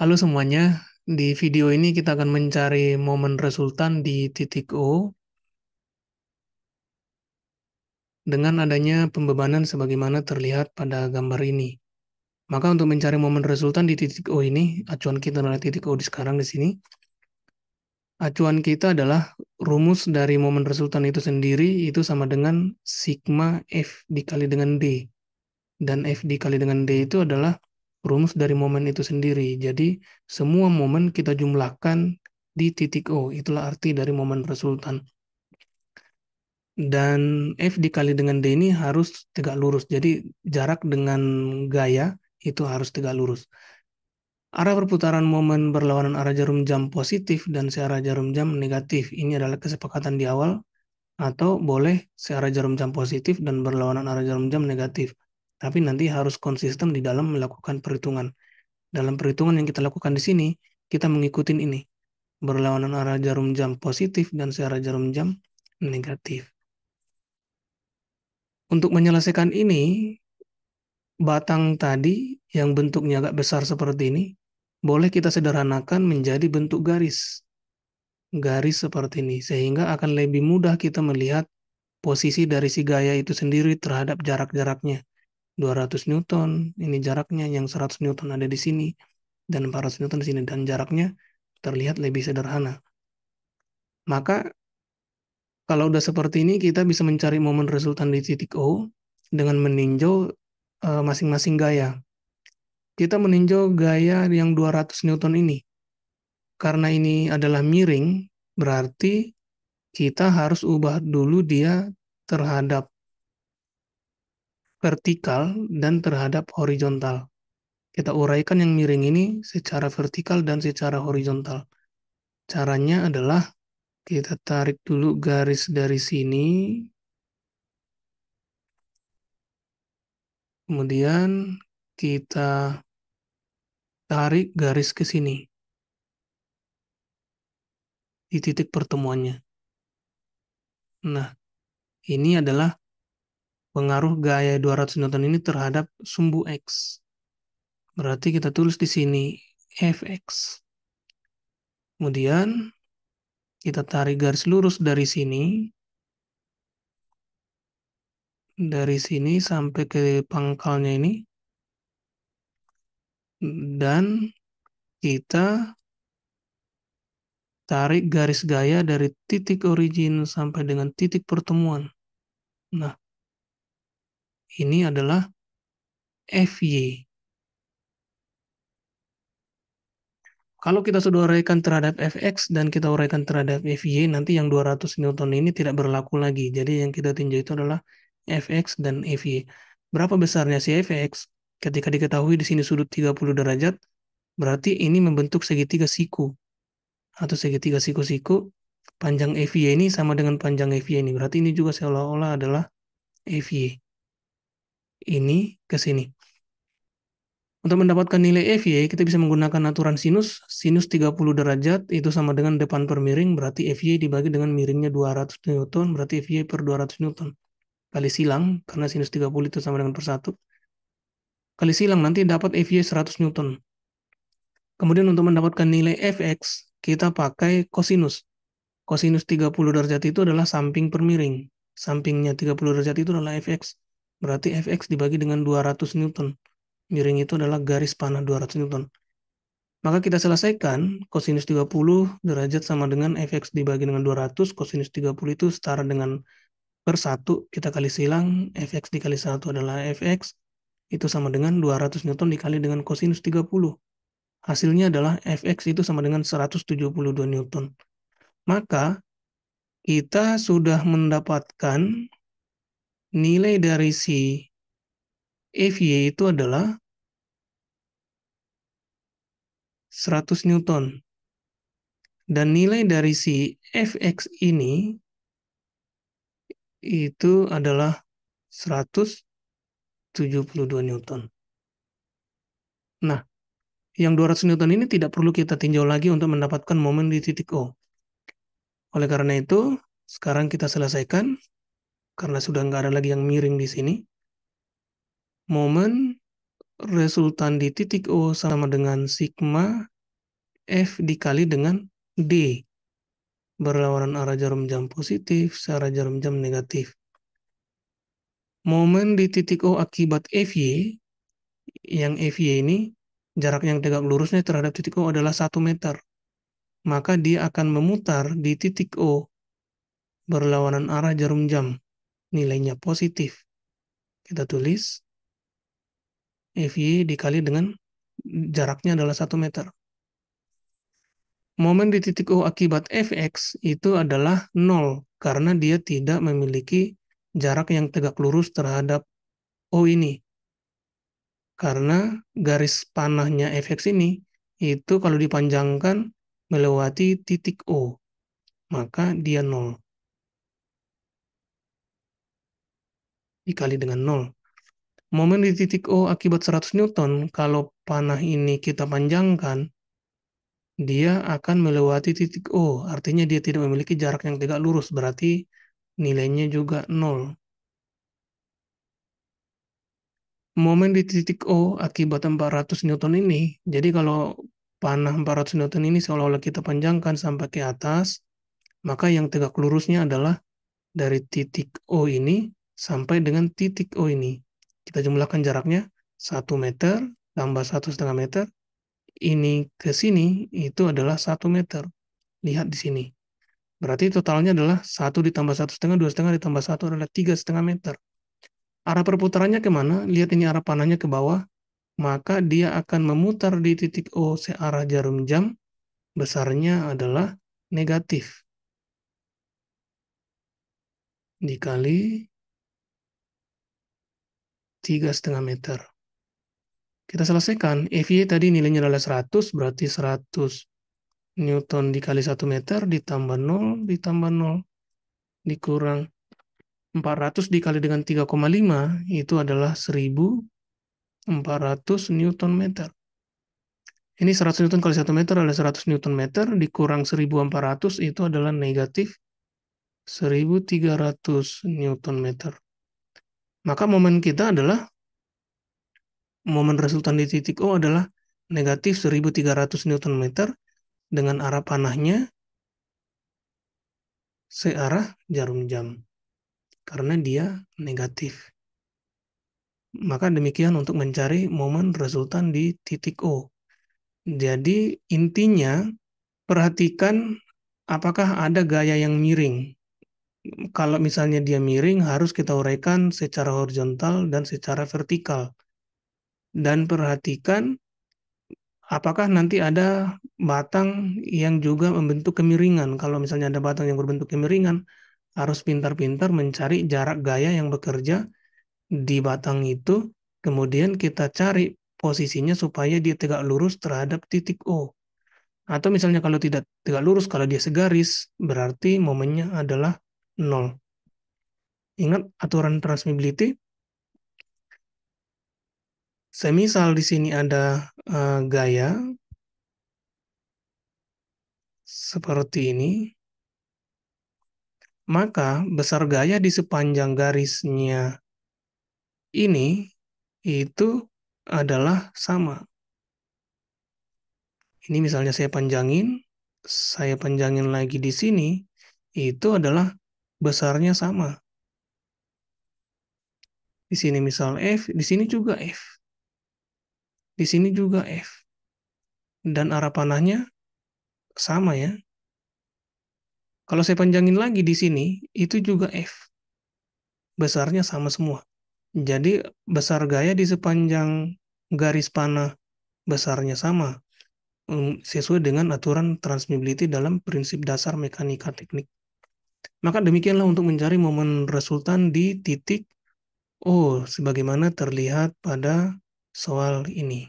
Halo semuanya, di video ini kita akan mencari momen resultan di titik O dengan adanya pembebanan sebagaimana terlihat pada gambar ini. Maka untuk mencari momen resultan di titik O ini, acuan kita adalah titik O di sekarang di sini. Acuan kita adalah rumus dari momen resultan itu sendiri itu sama dengan sigma F dikali dengan D. Dan F dikali dengan D itu adalah rumus dari momen itu sendiri. Jadi semua momen kita jumlahkan di titik O. Itulah arti dari momen resultan. Dan F dikali dengan D ini harus tegak lurus. Jadi jarak dengan gaya itu harus tegak lurus. Arah perputaran momen berlawanan arah jarum jam positif dan searah jarum jam negatif. Ini adalah kesepakatan di awal, atau boleh searah jarum jam positif dan berlawanan arah jarum jam negatif. Tapi nanti harus konsisten di dalam melakukan perhitungan. Dalam perhitungan yang kita lakukan di sini, kita mengikuti ini. Berlawanan arah jarum jam positif dan searah jarum jam negatif. Untuk menyelesaikan ini, batang tadi yang bentuknya agak besar seperti ini, boleh kita sederhanakan menjadi bentuk garis. Garis seperti ini, sehingga akan lebih mudah kita melihat posisi dari si gaya itu sendiri terhadap jarak-jaraknya. 200 Newton, ini jaraknya, yang 100 Newton ada di sini, dan 400 Newton di sini, dan jaraknya terlihat lebih sederhana. Maka kalau udah seperti ini, kita bisa mencari momen resultan di titik O dengan meninjau masing-masing gaya. Kita meninjau gaya yang 200 Newton ini. Karena ini adalah miring, berarti kita harus ubah dulu dia terhadap vertikal dan terhadap horizontal. Kita uraikan yang miring ini secara vertikal dan secara horizontal. Caranya adalah kita tarik dulu garis dari sini, kemudian kita tarik garis ke sini di titik pertemuannya. Nah, ini adalah pengaruh gaya 200 Newton ini terhadap sumbu X. Berarti kita tulis di sini Fx. Kemudian kita tarik garis lurus dari sini sampai ke pangkalnya ini, dan kita tarik garis gaya dari titik origin sampai dengan titik pertemuan. Nah, ini adalah Fy. Kalau kita sudah uraikan terhadap Fx dan kita uraikan terhadap Fy, nanti yang 200 Newton ini tidak berlaku lagi. Jadi yang kita tinjau itu adalah Fx dan Fy. Berapa besarnya si Fx? Ketika diketahui di sini sudut 30 derajat, berarti ini membentuk segitiga siku. Atau segitiga siku-siku, panjang Fy ini sama dengan panjang Fy ini. Berarti ini juga seolah-olah adalah Fy. Ini ke sini. Untuk mendapatkan nilai Fy, kita bisa menggunakan aturan sinus. Sinus 30 derajat itu sama dengan depan per miring, berarti Fy dibagi dengan miringnya 200 Newton, berarti Fy per 200 Newton. Kali silang, karena sinus 30 itu sama dengan per 1. Kali silang nanti dapat Fy 100 Newton. Kemudian untuk mendapatkan nilai Fx, kita pakai kosinus. Kosinus 30 derajat itu adalah samping per miring. Sampingnya 30 derajat itu adalah Fx. Berarti Fx dibagi dengan 200 Newton. Miring itu adalah garis panah 200 Newton. Maka kita selesaikan, kosinus 30 derajat sama dengan Fx dibagi dengan 200, kosinus 30 itu setara dengan per 1, kita kali silang, Fx dikali 1 adalah Fx, itu sama dengan 200 Newton dikali dengan kosinus 30. Hasilnya adalah Fx itu sama dengan 172 Newton. Maka kita sudah mendapatkan nilai dari si Fy itu adalah 100 Newton. Dan nilai dari si Fx ini itu adalah 172 Newton. Nah, yang 200 Newton ini tidak perlu kita tinjau lagi untuk mendapatkan momen di titik O. Oleh karena itu, sekarang kita selesaikan, karena sudah nggak ada lagi yang miring di sini. Momen resultan di titik O sama dengan sigma F dikali dengan D. Berlawanan arah jarum jam positif, searah jarum jam negatif. Momen di titik O akibat Fy, yang Fy ini jarak yang tegak lurusnya terhadap titik O adalah 1 meter. Maka dia akan memutar di titik O berlawanan arah jarum jam. Nilainya positif. Kita tulis Fy dikali dengan jaraknya adalah 1 meter. Momen di titik O akibat Fx itu adalah 0 karena dia tidak memiliki jarak yang tegak lurus terhadap O ini. Karena garis panahnya Fx ini itu kalau dipanjangkan melewati titik O, maka dia 0 dikali dengan 0. Momen di titik O akibat 100 Newton, kalau panah ini kita panjangkan, dia akan melewati titik O. Artinya dia tidak memiliki jarak yang tegak lurus, berarti nilainya juga 0. Momen di titik O akibat 400 Newton ini, jadi kalau panah 400 Newton ini seolah-olah kita panjangkan sampai ke atas, maka yang tegak lurusnya adalah dari titik O ini sampai dengan titik O ini. Kita jumlahkan jaraknya 1 meter tambah 1,5 meter. Ini ke sini itu adalah 1 meter. Lihat di sini. Berarti totalnya adalah 1 ditambah 1,5, 2,5 ditambah 1 adalah 3,5 meter. Arah perputarannya kemana? Lihat ini arah panahnya ke bawah. Maka dia akan memutar di titik O searah jarum jam. Besarnya adalah negatif. Dikali 3,5 meter. Kita selesaikan. Fy tadi nilainya adalah 100, berarti 100 Newton dikali 1 meter ditambah 0 ditambah 0 dikurang 400 dikali dengan 3,5 itu adalah 1.400 Newton meter. Ini 100 Newton kali 1 meter adalah 100 Newton meter dikurang 1.400 itu adalah negatif 1.300 Newton meter. Maka momen kita adalah momen resultan di titik O adalah negatif 1.300 Newton meter dengan arah panahnya searah jarum jam. Karena dia negatif. Maka demikian untuk mencari momen resultan di titik O. Jadi intinya perhatikan apakah ada gaya yang miring. Kalau misalnya dia miring harus kita uraikan secara horizontal dan secara vertikal. Dan perhatikan apakah nanti ada batang yang juga membentuk kemiringan. Kalau misalnya ada batang yang berbentuk kemiringan, harus pintar-pintar mencari jarak gaya yang bekerja di batang itu, kemudian kita cari posisinya supaya dia tegak lurus terhadap titik O. Atau misalnya kalau tidak tegak lurus, kalau dia segaris, berarti momennya adalah 0. Ingat aturan transmissibility? Semisal di sini ada gaya seperti ini, maka besar gaya di sepanjang garisnya ini itu adalah sama. Ini misalnya saya panjangin lagi di sini, itu adalah besarnya sama. Di sini misal F, di sini juga F. Di sini juga F. Dan arah panahnya sama ya. Kalau saya panjangin lagi di sini, itu juga F. Besarnya sama semua. Jadi besar gaya di sepanjang garis panah besarnya sama. Sesuai dengan aturan transmissibility dalam prinsip dasar mekanika teknik. Maka demikianlah untuk mencari momen resultan di titik O, sebagaimana terlihat pada soal ini.